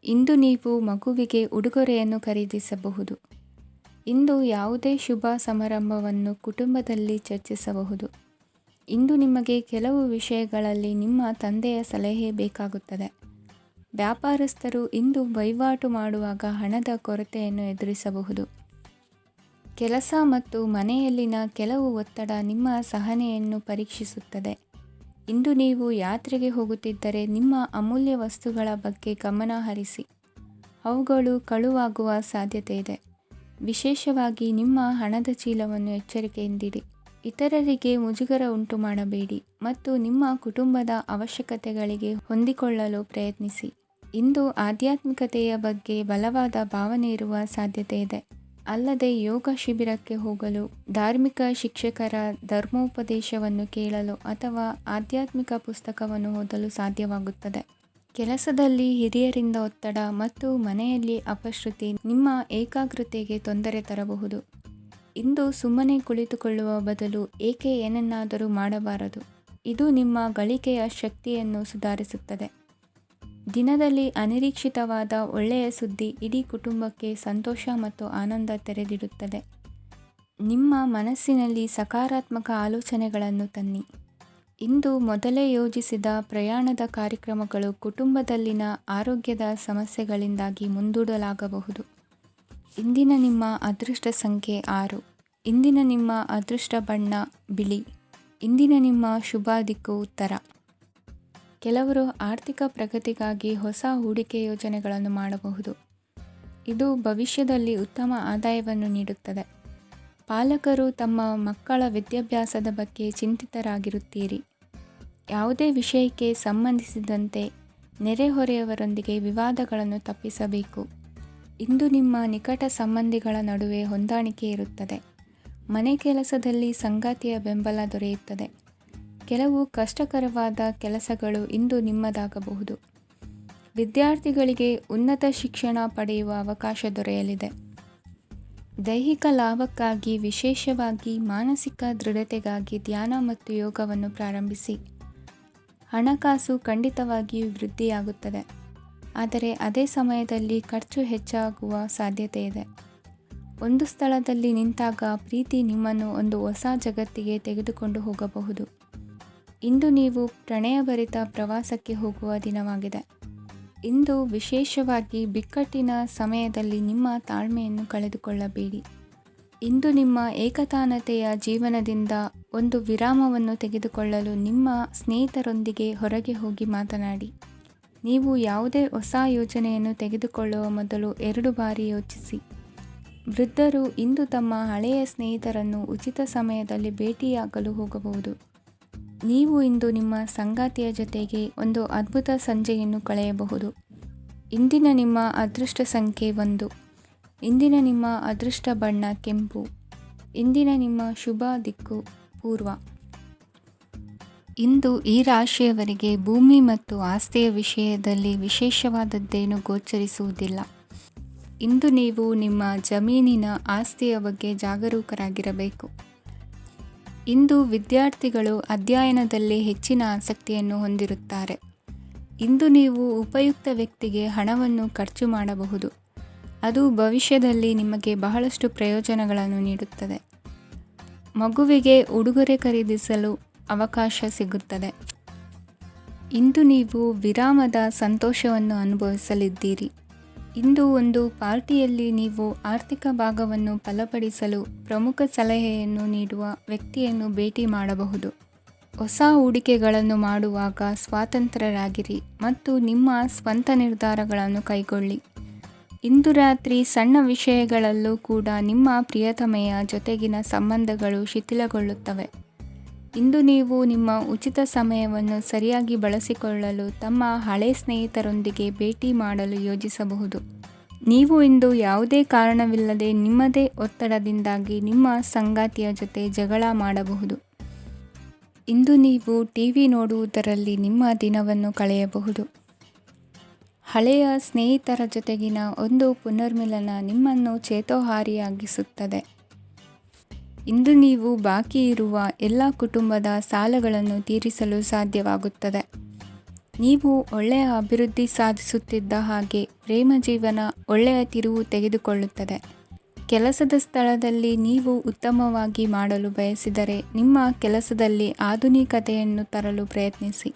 ಇಂದು ನೀವು ಮಗುವಿಗೆ ಉಡುಗೊರೆಯನ್ನು ಖರೀದಿಸಬಹುದು. ಇಂದು ಯಾವುದೇ ಶುಭ ಸಮಾರಂಭವನ್ನು ಕುಟುಂಬದಲ್ಲಿ ಚರ್ಚಿಸಬಹುದು. ಇಂದು ನಿಮಗೆ ಕೆಲವು ವಿಷಯಗಳಲ್ಲಿ ನಿಮ್ಮ ತಂದೆಯ ಸಲಹೆ ಬೇಕಾಗುತ್ತದೆ. ವ್ಯಾಪಾರಸ್ಥರು ಇಂದು ವಹಿವಾಟು ಮಾಡುವಾಗ ಹಣದ ಕೊರತೆಯನ್ನು ಎದುರಿಸಬಹುದು. ಕೆಲಸ ಮತ್ತು ಮನೆಯಲ್ಲಿನ ಕೆಲವು ಒತ್ತಡ ನಿಮ್ಮ ಸಹನೆಯನ್ನು ಪರೀಕ್ಷಿಸುತ್ತದೆ. ಇಂದು ನೀವು ಯಾತ್ರೆಗೆ ಹೋಗುತ್ತಿದ್ದರೆ ನಿಮ್ಮ ಅಮೂಲ್ಯ ವಸ್ತುಗಳ ಬಗ್ಗೆ ಗಮನ ಹರಿಸಿ. ಅವುಗಳು ಕಳುವಾಗುವ ಸಾಧ್ಯತೆ ಇದೆ. ವಿಶೇಷವಾಗಿ ನಿಮ್ಮ ಹಣದ ಚೀಲವನ್ನು ಎಚ್ಚರಿಕೆಯಿಂದಿಡಿ. ಇತರರಿಗೆ ಮುಜುಗರ ಉಂಟು ಮಾಡಬೇಡಿ ಮತ್ತು ನಿಮ್ಮ ಕುಟುಂಬದ ಅವಶ್ಯಕತೆಗಳಿಗೆ ಹೊಂದಿಕೊಳ್ಳಲು ಪ್ರಯತ್ನಿಸಿ. ಇಂದು ಆಧ್ಯಾತ್ಮಿಕತೆಯ ಬಗ್ಗೆ ಬಲವಾದ ಭಾವನೆ ಇರುವ ಸಾಧ್ಯತೆ ಇದೆ. ಅಲ್ಲದೆ ಯೋಗ ಶಿಬಿರಕ್ಕೆ ಹೋಗಲು, ಧಾರ್ಮಿಕ ಶಿಕ್ಷಕರ ಧರ್ಮೋಪದೇಶವನ್ನು ಕೇಳಲು ಅಥವಾ ಆಧ್ಯಾತ್ಮಿಕ ಪುಸ್ತಕವನ್ನು ಓದಲು ಸಾಧ್ಯವಾಗುತ್ತದೆ. ಕೆಲಸದಲ್ಲಿ ಹಿರಿಯರಿಂದ ಒತ್ತಡ ಮತ್ತು ಮನೆಯಲ್ಲಿ ಅಪಶ್ರುತಿ ನಿಮ್ಮ ಏಕಾಗ್ರತೆಗೆ ತೊಂದರೆ ತರಬಹುದು. ಇಂದು ಸುಮ್ಮನೆ ಕುಳಿತುಕೊಳ್ಳುವ ಬದಲು ಏಕೆ ಏನನ್ನಾದರೂ ಮಾಡಬಾರದು. ಇದು ನಿಮ್ಮ ಗಳಿಕೆಯ ಶಕ್ತಿಯನ್ನು ಸುಧಾರಿಸುತ್ತದೆ. ದಿನದಲ್ಲಿ ಅನಿರೀಕ್ಷಿತವಾದ ಒಳ್ಳೆಯ ಸುದ್ದಿ ಇಡೀ ಕುಟುಂಬಕ್ಕೆ ಸಂತೋಷ ಮತ್ತು ಆನಂದ ತೆರೆದಿಡುತ್ತದೆ. ನಿಮ್ಮ ಮನಸ್ಸಿನಲ್ಲಿ ಸಕಾರಾತ್ಮಕ ಆಲೋಚನೆಗಳನ್ನು ತನ್ನಿ. ಇಂದು ಮೊದಲೇ ಯೋಜಿಸಿದ ಪ್ರಯಾಣದ ಕಾರ್ಯಕ್ರಮಗಳು ಕುಟುಂಬದಲ್ಲಿನ ಆರೋಗ್ಯದ ಸಮಸ್ಯೆಗಳಿಂದಾಗಿ ಮುಂದೂಡಲಾಗಬಹುದು. ಇಂದಿನ ನಿಮ್ಮ ಅದೃಷ್ಟ ಸಂಖ್ಯೆ 6. ಇಂದಿನ ನಿಮ್ಮ ಅದೃಷ್ಟ ಬಣ್ಣ ಬಿಳಿ. ಇಂದಿನ ನಿಮ್ಮ ಶುಭ ದಿಕ್ಕು ಉತ್ತರ. ಕೆಲವರು ಆರ್ಥಿಕ ಪ್ರಗತಿಗಾಗಿ ಹೊಸ ಹೂಡಿಕೆ ಯೋಜನೆಗಳನ್ನು ಮಾಡಬಹುದು. ಇದು ಭವಿಷ್ಯದಲ್ಲಿ ಉತ್ತಮ ಆದಾಯವನ್ನು ನೀಡುತ್ತದೆ. ಪಾಲಕರು ತಮ್ಮ ಮಕ್ಕಳ ವಿದ್ಯಾಭ್ಯಾಸದ ಬಗ್ಗೆ ಚಿಂತಿತರಾಗಿರುತ್ತೀರಿ. ಯಾವುದೇ ವಿಷಯಕ್ಕೆ ಸಂಬಂಧಿಸಿದಂತೆ ನೆರೆಹೊರೆಯವರೊಂದಿಗೆ ವಿವಾದಗಳನ್ನು ತಪ್ಪಿಸಬೇಕು. ಇಂದು ನಿಮ್ಮ ನಿಕಟ ಸಂಬಂಧಿಗಳ ನಡುವೆ ಹೊಂದಾಣಿಕೆ ಇರುತ್ತದೆ. ಮನೆ ಕೆಲಸದಲ್ಲಿ ಸಂಗಾತಿಯ ಬೆಂಬಲ ದೊರೆಯುತ್ತದೆ. ಕೆಲವು ಕಷ್ಟಕರವಾದ ಕೆಲಸಗಳು ಇಂದು ನಿಮ್ಮದಾಗಬಹುದು. ವಿದ್ಯಾರ್ಥಿಗಳಿಗೆ ಉನ್ನತ ಶಿಕ್ಷಣ ಪಡೆಯುವ ಅವಕಾಶ ದೊರೆಯಲಿದೆ. ದೈಹಿಕ ಲಾಭಕ್ಕಾಗಿ, ವಿಶೇಷವಾಗಿ ಮಾನಸಿಕ ದೃಢತೆಗಾಗಿ ಧ್ಯಾನ ಮತ್ತು ಯೋಗವನ್ನು ಪ್ರಾರಂಭಿಸಿ. ಹಣಕಾಸು ಖಂಡಿತವಾಗಿಯೂ ವೃದ್ಧಿಯಾಗುತ್ತದೆ, ಆದರೆ ಅದೇ ಸಮಯದಲ್ಲಿ ಖರ್ಚು ಹೆಚ್ಚಾಗುವ ಸಾಧ್ಯತೆ ಇದೆ. ಒಂದು ಸ್ಥಳದಲ್ಲಿ ನಿಂತಾಗ ಪ್ರೀತಿ ನಿಮ್ಮನ್ನು ಒಂದು ಹೊಸ ಜಗತ್ತಿಗೆ ತೆಗೆದುಕೊಂಡು ಹೋಗಬಹುದು. ಇಂದು ನೀವು ಪ್ರಣಯಭರಿತ ಪ್ರವಾಸಕ್ಕೆ ಹೋಗುವ ದಿನವಾಗಿದೆ. ಇಂದು ವಿಶೇಷವಾಗಿ ಬಿಕ್ಕಟ್ಟಿನ ಸಮಯದಲ್ಲಿ ನಿಮ್ಮ ತಾಳ್ಮೆಯನ್ನು ಕಳೆದುಕೊಳ್ಳಬೇಡಿ. ಇಂದು ನಿಮ್ಮ ಏಕತಾನತೆಯ ಜೀವನದಿಂದ ಒಂದು ವಿರಾಮವನ್ನು ತೆಗೆದುಕೊಳ್ಳಲು ನಿಮ್ಮ ಸ್ನೇಹಿತರೊಂದಿಗೆ ಹೊರಗೆ ಹೋಗಿ ಮಾತನಾಡಿ. ನೀವು ಯಾವುದೇ ಹೊಸ ಯೋಜನೆಯನ್ನು ತೆಗೆದುಕೊಳ್ಳುವ ಮೊದಲು 2 ಬಾರಿ ಯೋಚಿಸಿ. ವೃದ್ಧರು ಇಂದು ತಮ್ಮ ಹಳೆಯ ಸ್ನೇಹಿತರನ್ನು ಉಚಿತ ಸಮಯದಲ್ಲಿ ಭೇಟಿಯಾಗಲು ಹೋಗಬಹುದು. ನೀವು ಇಂದು ನಿಮ್ಮ ಸಂಗಾತಿಯ ಜೊತೆಗೆ ಒಂದು ಅದ್ಭುತ ಸಂಜೆಯನ್ನು ಕಳೆಯಬಹುದು. ಇಂದಿನ ನಿಮ್ಮ ಅದೃಷ್ಟ ಸಂಖ್ಯೆ 1. ಇಂದಿನ ನಿಮ್ಮ ಅದೃಷ್ಟ ಬಣ್ಣ ಕೆಂಪು. ಇಂದಿನ ನಿಮ್ಮ ಶುಭ ದಿಕ್ಕು ಪೂರ್ವ. ಇಂದು ಈ ರಾಶಿಯವರಿಗೆ ಭೂಮಿ ಮತ್ತು ಆಸ್ತಿಯ ವಿಷಯದಲ್ಲಿ ವಿಶೇಷವಾದದ್ದೇನು ಗೋಚರಿಸುವುದಿಲ್ಲ. ಇಂದು ನೀವು ನಿಮ್ಮ ಜಮೀನಿನ ಆಸ್ತಿಯ ಬಗ್ಗೆ ಜಾಗರೂಕರಾಗಿರಬೇಕು. ಇಂದು ವಿದ್ಯಾರ್ಥಿಗಳು ಅಧ್ಯಯನದಲ್ಲಿ ಹೆಚ್ಚಿನ ಆಸಕ್ತಿಯನ್ನು ಹೊಂದಿರುತ್ತಾರೆ. ಇಂದು ನೀವು ಉಪಯುಕ್ತ ವ್ಯಕ್ತಿಗೆ ಹಣವನ್ನು ಖರ್ಚು ಮಾಡಬಹುದು. ಅದು ಭವಿಷ್ಯದಲ್ಲಿ ನಿಮಗೆ ಬಹಳಷ್ಟು ಪ್ರಯೋಜನಗಳನ್ನು ನೀಡುತ್ತದೆ. ಮಗುವಿಗೆ ಉಡುಗೊರೆ ಖರೀದಿಸಲು ಅವಕಾಶ ಸಿಗುತ್ತದೆ. ಇಂದು ನೀವು ವಿರಾಮದ ಸಂತೋಷವನ್ನು ಅನುಭವಿಸಲಿದ್ದೀರಿ. ಇಂದು ಒಂದು ಪಾರ್ಟಿಯಲ್ಲಿ ನೀವು ಆರ್ಥಿಕ ಭಾಗವನ್ನು ಬಲಪಡಿಸಲು ಪ್ರಮುಖ ಸಲಹೆಯನ್ನು ನೀಡುವ ವ್ಯಕ್ತಿಯನ್ನು ಭೇಟಿ ಮಾಡಬಹುದು. ಹೊಸ ಹೂಡಿಕೆಗಳನ್ನು ಮಾಡುವಾಗ ಸ್ವತಂತ್ರರಾಗಿರಿ ಮತ್ತು ನಿಮ್ಮ ಸ್ವಂತ ನಿರ್ಧಾರಗಳನ್ನು ಕೈಗೊಳ್ಳಿ. ಇಂದು ರಾತ್ರಿ ಸಣ್ಣ ವಿಷಯಗಳಲ್ಲೂ ಕೂಡ ನಿಮ್ಮ ಪ್ರಿಯತಮೆಯ ಜೊತೆಗಿನ ಸಂಬಂಧಗಳು ಶಿಥಿಲಗೊಳ್ಳುತ್ತವೆ. ಇಂದು ನೀವು ನಿಮ್ಮ ಉಚಿತ ಸಮಯವನ್ನು ಸರಿಯಾಗಿ ಬಳಸಿಕೊಳ್ಳಲು ತಮ್ಮ ಹಳೆ ಸ್ನೇಹಿತರೊಂದಿಗೆ ಭೇಟಿ ಮಾಡಲು ಯೋಜಿಸಬಹುದು. ನೀವು ಇಂದು ಯಾವುದೇ ಕಾರಣವಿಲ್ಲದೆ ನಿಮ್ಮದೇ ಒತ್ತಡದಿಂದಾಗಿ ನಿಮ್ಮ ಸಂಗಾತಿಯ ಜೊತೆ ಜಗಳ ಮಾಡಬಹುದು. ಇಂದು ನೀವು ಟಿವಿ ನೋಡುವುದರಲ್ಲಿ ನಿಮ್ಮ ದಿನವನ್ನು ಕಳೆಯಬಹುದು. ಹಳೆಯ ಸ್ನೇಹಿತರ ಜೊತೆಗಿನ ಒಂದು ಪುನರ್ಮಿಲನ ನಿಮ್ಮನ್ನು ಚೇತೋಹಾರಿಯಾಗಿಸುತ್ತದೆ. ಇಂದು ನೀವು ಬಾಕಿ ಇರುವ ಎಲ್ಲ ಕುಟುಂಬದ ಸಾಲಗಳನ್ನು ತೀರಿಸಲು ಸಾಧ್ಯವಾಗುತ್ತದೆ. ನೀವು ಒಳ್ಳೆಯ ಅಭಿವೃದ್ಧಿ ಸಾಧಿಸುತ್ತಿದ್ದ ಹಾಗೆ ಪ್ರೇಮ ಜೀವನ ಒಳ್ಳೆಯ ತಿರುವು ತೆಗೆದುಕೊಳ್ಳುತ್ತದೆ. ಕೆಲಸದ ಸ್ಥಳದಲ್ಲಿ ನೀವು ಉತ್ತಮವಾಗಿ ಮಾಡಲು ಬಯಸಿದರೆ ನಿಮ್ಮ ಕೆಲಸದಲ್ಲಿ ಆಧುನಿಕತೆಯನ್ನು ತರಲು ಪ್ರಯತ್ನಿಸಿ.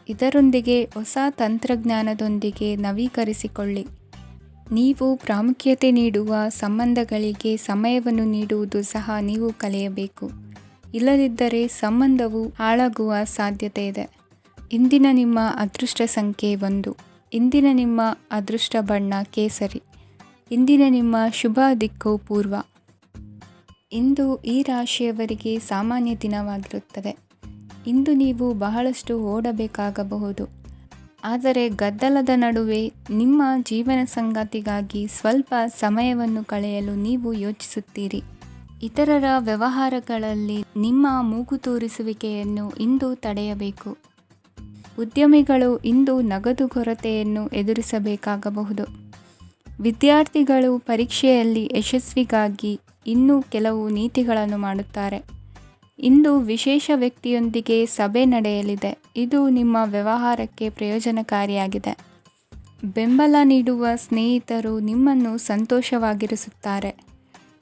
ಇದರೊಂದಿಗೆ ಹೊಸ ತಂತ್ರಜ್ಞಾನದೊಂದಿಗೆ ನವೀಕರಿಸಿಕೊಳ್ಳಿ. ನೀವು ಪ್ರಾಮುಖ್ಯತೆ ನೀಡುವ ಸಂಬಂಧಗಳಿಗೆ ಸಮಯವನ್ನು ನೀಡುವುದು ಸಹ ನೀವು ಕಲಿಯಬೇಕು. ಇಲ್ಲದಿದ್ದರೆ ಸಂಬಂಧವು ಹಾಳಾಗುವ ಸಾಧ್ಯತೆ ಇದೆ. ಇಂದಿನ ನಿಮ್ಮ ಅದೃಷ್ಟ ಸಂಖ್ಯೆ 1. ಇಂದಿನ ನಿಮ್ಮ ಅದೃಷ್ಟ ಬಣ್ಣ ಕೇಸರಿ. ಇಂದಿನ ನಿಮ್ಮ ಶುಭ ದಿಕ್ಕು ಪೂರ್ವ. ಇಂದು ಈ ರಾಶಿಯವರಿಗೆ ಸಾಮಾನ್ಯ ದಿನವಾಗಿರುತ್ತದೆ. ಇಂದು ನೀವು ಬಹಳಷ್ಟು ಓಡಬೇಕಾಗಬಹುದು. ಆದರೆ ಗದ್ದಲದ ನಡುವೆ ನಿಮ್ಮ ಜೀವನ ಸಂಗಾತಿಗಾಗಿ ಸ್ವಲ್ಪ ಸಮಯವನ್ನು ಕಳೆಯಲು ನೀವು ಯೋಚಿಸುತ್ತೀರಿ. ಇತರರ ವ್ಯವಹಾರಗಳಲ್ಲಿ ನಿಮ್ಮ ಮೂಗು ತೂರಿಸುವಿಕೆಯನ್ನು ಇಂದು ತಡೆಯಬೇಕು. ಉದ್ಯಮಿಗಳು ಇಂದು ನಗದು ಕೊರತೆಯನ್ನು ಎದುರಿಸಬೇಕಾಗಬಹುದು. ವಿದ್ಯಾರ್ಥಿಗಳು ಪರೀಕ್ಷೆಯಲ್ಲಿ ಯಶಸ್ವಿಗಾಗಿ ಇನ್ನೂ ಕೆಲವು ನೀತಿಗಳನ್ನು ಮಾಡುತ್ತಾರೆ. ಇಂದು ವಿಶೇಷ ವ್ಯಕ್ತಿಯೊಂದಿಗೆ ಸಭೆ ನಡೆಯಲಿದೆ. ಇದು ನಿಮ್ಮ ವ್ಯವಹಾರಕ್ಕೆ ಪ್ರಯೋಜನಕಾರಿಯಾಗಿದೆ. ಬೆಂಬಲ ನೀಡುವ ಸ್ನೇಹಿತರು ನಿಮ್ಮನ್ನು ಸಂತೋಷವಾಗಿರಿಸುತ್ತಾರೆ.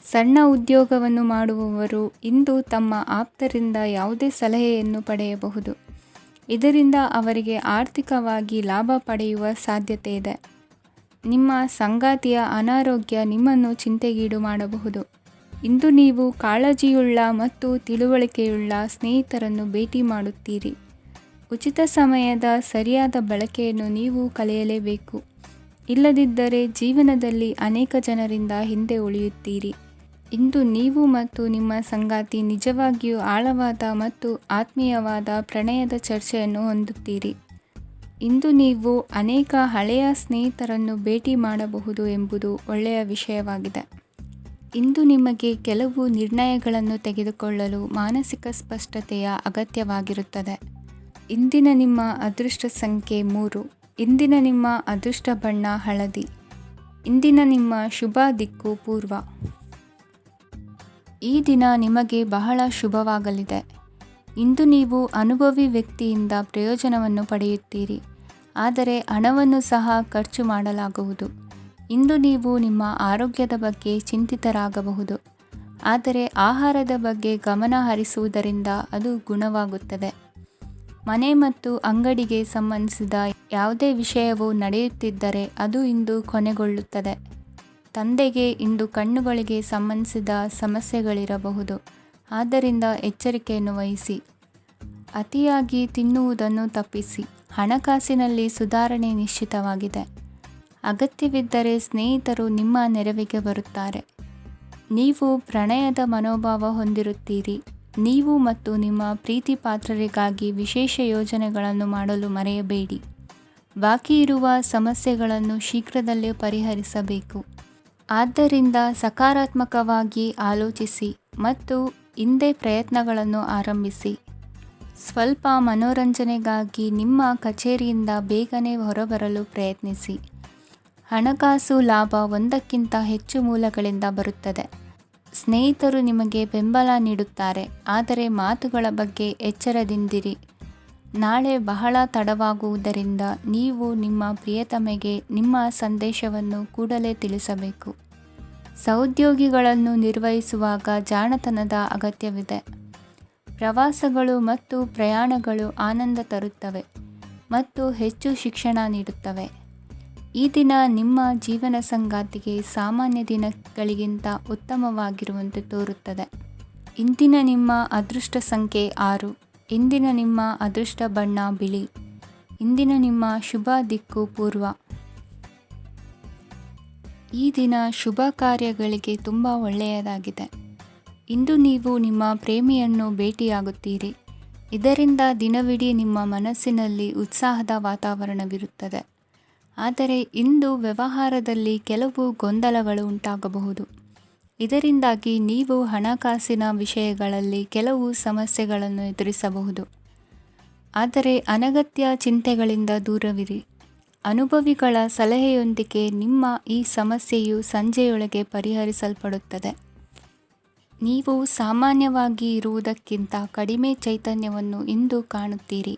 ಸಣ್ಣ ಉದ್ಯೋಗವನ್ನು ಮಾಡುವವರು ಇಂದು ತಮ್ಮ ಆಪ್ತರಿಂದ ಯಾವುದೇ ಸಲಹೆಯನ್ನು ಪಡೆಯಬಹುದು. ಇದರಿಂದ ಅವರಿಗೆ ಆರ್ಥಿಕವಾಗಿ ಲಾಭ ಪಡೆಯುವ ಸಾಧ್ಯತೆ ಇದೆ. ನಿಮ್ಮ ಸಂಗಾತಿಯ ಅನಾರೋಗ್ಯ ನಿಮ್ಮನ್ನು ಚಿಂತೆಗೀಡು ಮಾಡಬಹುದು. ಇಂದು ನೀವು ಕಾಳಜಿಯುಳ್ಳ ಮತ್ತು ತಿಳುವಳಿಕೆಯುಳ್ಳ ಸ್ನೇಹಿತರನ್ನು ಭೇಟಿ ಮಾಡುತ್ತೀರಿ. ಉಚಿತ ಸಮಯದ ಸರಿಯಾದ ಬಳಕೆಯನ್ನು ನೀವು ಕಲಿಯಲೇಬೇಕು. ಇಲ್ಲದಿದ್ದರೆ ಜೀವನದಲ್ಲಿ ಅನೇಕ ಜನರಿಂದ ಹಿಂದೆ ಉಳಿಯುತ್ತೀರಿ. ಇಂದು ನೀವು ಮತ್ತು ನಿಮ್ಮ ಸಂಗಾತಿ ನಿಜವಾಗಿಯೂ ಆಳವಾದ ಮತ್ತು ಆತ್ಮೀಯವಾದ ಪ್ರಣಯದ ಚರ್ಚೆಯನ್ನು ಹೊಂದುತ್ತೀರಿ. ಇಂದು ನೀವು ಅನೇಕ ಹಳೆಯ ಸ್ನೇಹಿತರನ್ನು ಭೇಟಿ ಮಾಡಬಹುದು ಎಂಬುದು ಒಳ್ಳೆಯ ವಿಷಯವಾಗಿದೆ. ಇಂದು ನಿಮಗೆ ಕೆಲವು ನಿರ್ಣಯಗಳನ್ನು ತೆಗೆದುಕೊಳ್ಳಲು ಮಾನಸಿಕ ಸ್ಪಷ್ಟತೆಯ ಅಗತ್ಯವಾಗಿರುತ್ತದೆ. ಇಂದಿನ ನಿಮ್ಮ ಅದೃಷ್ಟ ಸಂಖ್ಯೆ 3. ಇಂದಿನ ನಿಮ್ಮ ಅದೃಷ್ಟ ಬಣ್ಣ ಹಳದಿ. ಇಂದಿನ ನಿಮ್ಮ ಶುಭ ದಿಕ್ಕು ಪೂರ್ವ. ಈ ದಿನ ನಿಮಗೆ ಬಹಳ ಶುಭವಾಗಲಿದೆ. ಇಂದು ನೀವು ಅನುಭವಿ ವ್ಯಕ್ತಿಯಿಂದ ಪ್ರಯೋಜನವನ್ನು ಪಡೆಯುತ್ತೀರಿ. ಆದರೆ ಹಣವನ್ನು ಸಹ ಖರ್ಚು ಮಾಡಲಾಗುವುದು. ಇಂದು ನೀವು ನಿಮ್ಮ ಆರೋಗ್ಯದ ಬಗ್ಗೆ ಚಿಂತಿತರಾಗಬಹುದು. ಆದರೆ ಆಹಾರದ ಬಗ್ಗೆ ಗಮನ ಹರಿಸುವುದರಿಂದ ಅದು ಗುಣವಾಗುತ್ತದೆ. ಮನೆ ಮತ್ತು ಅಂಗಡಿಗೆ ಸಂಬಂಧಿಸಿದ ಯಾವುದೇ ವಿಷಯವು ನಡೆಯುತ್ತಿದ್ದರೆ ಅದು ಇಂದು ಕೊನೆಗೊಳ್ಳುತ್ತದೆ. ತಂದೆಗೆ ಇಂದು ಕಣ್ಣುಗಳಿಗೆ ಸಂಬಂಧಿಸಿದ ಸಮಸ್ಯೆಗಳಿರಬಹುದು. ಆದ್ದರಿಂದ ಎಚ್ಚರಿಕೆಯನ್ನು ವಹಿಸಿ. ಅತಿಯಾಗಿ ತಿನ್ನುವುದನ್ನು ತಪ್ಪಿಸಿ. ಹಣಕಾಸಿನಲ್ಲಿ ಸುಧಾರಣೆ ನಿಶ್ಚಿತವಾಗಿದೆ. ಅಗತ್ಯವಿದ್ದರೆ ಸ್ನೇಹಿತರು ನಿಮ್ಮ ನೆರವಿಗೆ ಬರುತ್ತಾರೆ. ನೀವು ಪ್ರಣಯದ ಮನೋಭಾವ ಹೊಂದಿರುತ್ತೀರಿ. ನೀವು ಮತ್ತು ನಿಮ್ಮ ಪ್ರೀತಿ ಪಾತ್ರರಿಗಾಗಿ ವಿಶೇಷ ಯೋಜನೆಗಳನ್ನು ಮಾಡಲು ಮರೆಯಬೇಡಿ. ಬಾಕಿ ಇರುವ ಸಮಸ್ಯೆಗಳನ್ನು ಶೀಘ್ರದಲ್ಲೇ ಪರಿಹರಿಸಬೇಕು. ಆದ್ದರಿಂದ ಸಕಾರಾತ್ಮಕವಾಗಿ ಆಲೋಚಿಸಿ ಮತ್ತು ಇಂದೇ ಪ್ರಯತ್ನಗಳನ್ನು ಆರಂಭಿಸಿ. ಸ್ವಲ್ಪ ಮನೋರಂಜನೆಗಾಗಿ ನಿಮ್ಮ ಕಚೇರಿಯಿಂದ ಬೇಗನೆ ಹೊರಬರಲು ಪ್ರಯತ್ನಿಸಿ. ಹಣಕಾಸು ಲಾಭ ಒಂದಕ್ಕಿಂತ ಹೆಚ್ಚು ಮೂಲಗಳಿಂದ ಬರುತ್ತದೆ. ಸ್ನೇಹಿತರು ನಿಮಗೆ ಬೆಂಬಲ ನೀಡುತ್ತಾರೆ. ಆದರೆ ಮಾತುಗಳ ಬಗ್ಗೆ ಎಚ್ಚರದಿಂದಿರಿ. ನಾಳೆ ಬಹಳ ತಡವಾಗುವುದರಿಂದ ನೀವು ನಿಮ್ಮ ಪ್ರಿಯತಮೆಗೆ ನಿಮ್ಮ ಸಂದೇಶವನ್ನು ಕೂಡಲೇ ತಿಳಿಸಬೇಕು. ಸಹೋದ್ಯೋಗಿಗಳನ್ನು ನಿರ್ವಹಿಸುವಾಗ ಜಾಣತನದ ಅಗತ್ಯವಿದೆ. ಪ್ರವಾಸಗಳು ಮತ್ತು ಪ್ರಯಾಣಗಳು ಆನಂದ ತರುತ್ತವೆ ಮತ್ತು ಹೆಚ್ಚು ಶಿಕ್ಷಣ ನೀಡುತ್ತವೆ. ಈ ದಿನ ನಿಮ್ಮ ಜೀವನ ಸಂಗಾತಿಗೆ ಸಾಮಾನ್ಯ ದಿನಗಳಿಗಿಂತ ಉತ್ತಮವಾಗಿರುವಂತೆ ತೋರುತ್ತದೆ. ಇಂದಿನ ನಿಮ್ಮ ಅದೃಷ್ಟ ಸಂಖ್ಯೆ 6. ಇಂದಿನ ನಿಮ್ಮ ಅದೃಷ್ಟ ಬಣ್ಣ ಬಿಳಿ. ಇಂದಿನ ನಿಮ್ಮ ಶುಭ ದಿಕ್ಕು ಪೂರ್ವ. ಈ ದಿನ ಶುಭ ಕಾರ್ಯಗಳಿಗೆ ತುಂಬ ಒಳ್ಳೆಯದಾಗಿದೆ. ಇಂದು ನೀವು ನಿಮ್ಮ ಪ್ರೇಮಿಯನ್ನು ಭೇಟಿಯಾಗುತ್ತೀರಿ. ಇದರಿಂದ ದಿನವಿಡೀ ನಿಮ್ಮ ಮನಸ್ಸಿನಲ್ಲಿ ಉತ್ಸಾಹದ ವಾತಾವರಣವಿರುತ್ತದೆ. ಆದರೆ ಇಂದು ವ್ಯವಹಾರದಲ್ಲಿ ಕೆಲವು ಗೊಂದಲಗಳು ಉಂಟಾಗಬಹುದು. ಇದರಿಂದಾಗಿ ನೀವು ಹಣಕಾಸಿನ ವಿಷಯಗಳಲ್ಲಿ ಕೆಲವು ಸಮಸ್ಯೆಗಳನ್ನು ಎದುರಿಸಬಹುದು. ಆದರೆ ಅನಗತ್ಯ ಚಿಂತೆಗಳಿಂದ ದೂರವಿರಿ. ಅನುಭವಿಗಳ ಸಲಹೆಯೊಂದಿಗೆ ನಿಮ್ಮ ಈ ಸಮಸ್ಯೆಯು ಸಂಜೆಯೊಳಗೆ ಪರಿಹರಿಸಲ್ಪಡುತ್ತದೆ. ನೀವು ಸಾಮಾನ್ಯವಾಗಿ ಇರುವುದಕ್ಕಿಂತ ಕಡಿಮೆ ಚೈತನ್ಯವನ್ನು ಇಂದು ಕಾಣುತ್ತೀರಿ.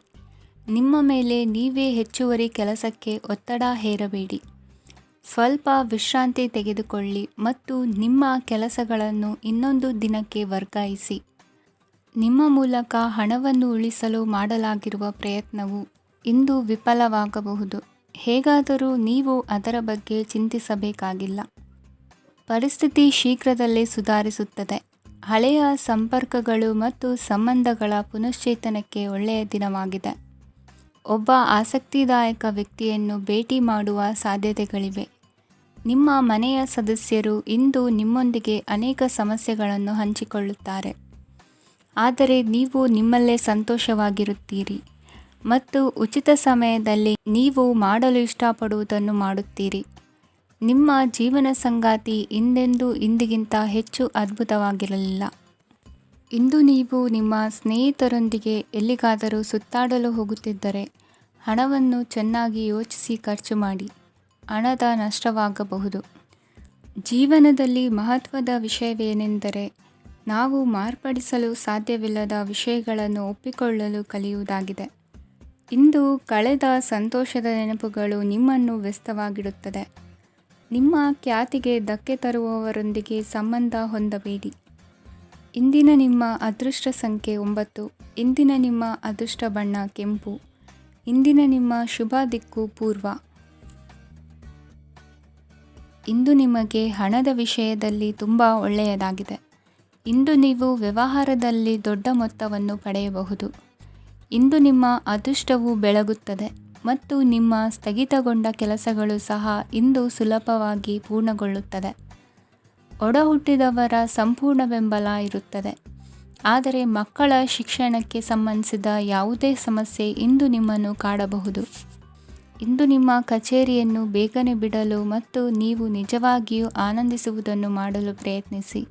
ನಿಮ್ಮ ಮೇಲೆ ನೀವೇ ಹೆಚ್ಚುವರಿ ಕೆಲಸಕ್ಕೆ ಒತ್ತಡ ಹೇರಬೇಡಿ. ಸ್ವಲ್ಪ ವಿಶ್ರಾಂತಿ ತೆಗೆದುಕೊಳ್ಳಿ ಮತ್ತು ನಿಮ್ಮ ಕೆಲಸಗಳನ್ನು ಇನ್ನೊಂದು ದಿನಕ್ಕೆ ವರ್ಗಾಯಿಸಿ. ನಿಮ್ಮ ಮೂಲಕ ಹಣವನ್ನು ಉಳಿಸಲು ಮಾಡಲಾಗಿರುವ ಪ್ರಯತ್ನವು ಇಂದು ವಿಫಲವಾಗಬಹುದು. ಹೇಗಾದರೂ ನೀವು ಅದರ ಬಗ್ಗೆ ಚಿಂತಿಸಬೇಕಾಗಿಲ್ಲ. ಪರಿಸ್ಥಿತಿ ಶೀಘ್ರದಲ್ಲೇ ಸುಧಾರಿಸುತ್ತದೆ. ಹಳೆಯ ಸಂಪರ್ಕಗಳು ಮತ್ತು ಸಂಬಂಧಗಳ ಪುನಶ್ಚೇತನಕ್ಕೆ ಒಳ್ಳೆಯ ದಿನವಾಗಿದೆ. ಒಬ್ಬ ಆಸಕ್ತಿದಾಯಕ ವ್ಯಕ್ತಿಯನ್ನು ಭೇಟಿ ಮಾಡುವ ಸಾಧ್ಯತೆಗಳಿವೆ. ನಿಮ್ಮ ಮನೆಯ ಸದಸ್ಯರು ಇಂದು ನಿಮ್ಮೊಂದಿಗೆ ಅನೇಕ ಸಮಸ್ಯೆಗಳನ್ನು ಹಂಚಿಕೊಳ್ಳುತ್ತಾರೆ. ಆದರೆ ನೀವು ನಿಮ್ಮಲ್ಲೇ ಸಂತೋಷವಾಗಿರುತ್ತೀರಿ ಮತ್ತು ಉಚಿತ ಸಮಯದಲ್ಲಿ ನೀವು ಮಾಡಲು ಇಷ್ಟಪಡುವುದನ್ನು ಮಾಡುತ್ತೀರಿ. ನಿಮ್ಮ ಜೀವನ ಸಂಗಾತಿ ಇಂದಿಗಿಂತ ಹೆಚ್ಚು ಅದ್ಭುತವಾಗಿರಲಿಲ್ಲ. ಇಂದು ನೀವು ನಿಮ್ಮ ಸ್ನೇಹಿತರೊಂದಿಗೆ ಎಲ್ಲಿಗಾದರೂ ಸುತ್ತಾಡಲು ಹೋಗುತ್ತಿದ್ದರೆ ಹಣವನ್ನು ಚೆನ್ನಾಗಿ ಯೋಚಿಸಿ ಖರ್ಚು ಮಾಡಿ. ಹಣದ ನಷ್ಟವಾಗಬಹುದು. ಜೀವನದಲ್ಲಿ ಮಹತ್ವದ ವಿಷಯವೇನೆಂದರೆ ನಾವು ಮಾರ್ಪಡಿಸಲು ಸಾಧ್ಯವಿಲ್ಲದ ವಿಷಯಗಳನ್ನು ಒಪ್ಪಿಕೊಳ್ಳಲು ಕಲಿಯುವುದಾಗಿದೆ. ಇಂದು ಕಳೆದ ಸಂತೋಷದ ನೆನಪುಗಳು ನಿಮ್ಮನ್ನು ವ್ಯಸ್ತವಾಗಿಡುತ್ತದೆ. ನಿಮ್ಮ ಖ್ಯಾತಿಗೆ ಧಕ್ಕೆ ತರುವವರೊಂದಿಗೆ ಸಂಬಂಧ ಹೊಂದಬೇಡಿ. ಇಂದಿನ ನಿಮ್ಮ ಅದೃಷ್ಟ ಸಂಖ್ಯೆ 9. ಇಂದಿನ ನಿಮ್ಮ ಅದೃಷ್ಟ ಬಣ್ಣ ಕೆಂಪು. ಇಂದಿನ ನಿಮ್ಮ ಶುಭ ದಿಕ್ಕು ಪೂರ್ವ. ಇಂದು ನಿಮಗೆ ಹಣದ ವಿಷಯದಲ್ಲಿ ತುಂಬ ಒಳ್ಳೆಯದಾಗಿದೆ. ಇಂದು ನೀವು ವ್ಯವಹಾರದಲ್ಲಿ ದೊಡ್ಡ ಮೊತ್ತವನ್ನು ಪಡೆಯಬಹುದು. ಇಂದು ನಿಮ್ಮ ಅದೃಷ್ಟವು ಬೆಳಗುತ್ತದೆ ಮತ್ತು ನಿಮ್ಮ ಸ್ಥಗಿತಗೊಂಡ ಕೆಲಸಗಳು ಸಹ ಇಂದು ಸುಲಭವಾಗಿ ಪೂರ್ಣಗೊಳ್ಳುತ್ತದೆ. ಒಡಹುಟ್ಟಿದವರ ಸಂಪೂರ್ಣ ಬೆಂಬಲ ಇರುತ್ತದೆ. ಆದರೆ ಮಕ್ಕಳ ಶಿಕ್ಷಣಕ್ಕೆ ಸಂಬಂಧಿಸಿದ ಯಾವುದೇ ಸಮಸ್ಯೆ ಇಂದು ನಿಮ್ಮನ್ನು ಕಾಡಬಹುದು. ಇಂದು ನಿಮ್ಮ ಕಚೇರಿಯನ್ನು ಬೇಗನೆ ಬಿಡಲು ಮತ್ತು ನೀವು ನಿಜವಾಗಿಯೂ ಆನಂದಿಸುವುದನ್ನು ಮಾಡಲು ಪ್ರಯತ್ನಿಸಿ.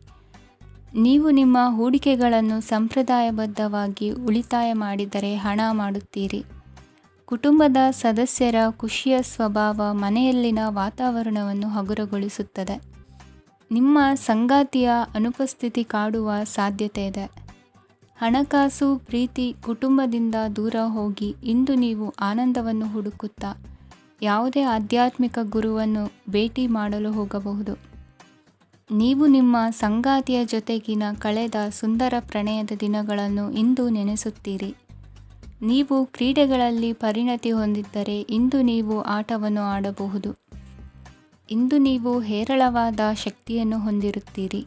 ನೀವು ನಿಮ್ಮ ಹೂಡಿಕೆಗಳನ್ನು ಸಂಪ್ರದಾಯಬದ್ಧವಾಗಿ ಉಳಿತಾಯ ಮಾಡಿದರೆ ಹಣ ಮಾಡುತ್ತೀರಿ. ಕುಟುಂಬದ ಸದಸ್ಯರ ಖುಷಿಯ ಸ್ವಭಾವ ಮನೆಯಲ್ಲಿನ ವಾತಾವರಣವನ್ನು ಹಗುರಗೊಳಿಸುತ್ತದೆ. ನಿಮ್ಮ ಸಂಗಾತಿಯ ಅನುಪಸ್ಥಿತಿ ಕಾಡುವ ಸಾಧ್ಯತೆ ಇದೆ. ಹಣಕಾಸು, ಪ್ರೀತಿ, ಕುಟುಂಬದಿಂದ ದೂರ ಹೋಗಿ ಇಂದು ನೀವು ಆನಂದವನ್ನು ಹುಡುಕುತ್ತಾ ಯಾವುದೇ ಆಧ್ಯಾತ್ಮಿಕ ಗುರುವನ್ನು ಭೇಟಿ ಮಾಡಲು ಹೋಗಬಹುದು. ನೀವು ನಿಮ್ಮ ಸಂಗಾತಿಯ ಜೊತೆಗಿನ ಕಳೆದ ಸುಂದರ ಪ್ರಣಯದ ದಿನಗಳನ್ನು ಇಂದು ನೆನೆಸುತ್ತೀರಿ. ನೀವು ಕ್ರೀಡೆಗಳಲ್ಲಿ ಪರಿಣತಿ ಹೊಂದಿದ್ದರೆ ಇಂದು ನೀವು ಆಟವನ್ನು ಆಡಬಹುದು. ಇಂದು ನೀವು ಹೇರಳವಾದ ಶಕ್ತಿಯನ್ನು ಹೊಂದಿರುತ್ತೀರಿ.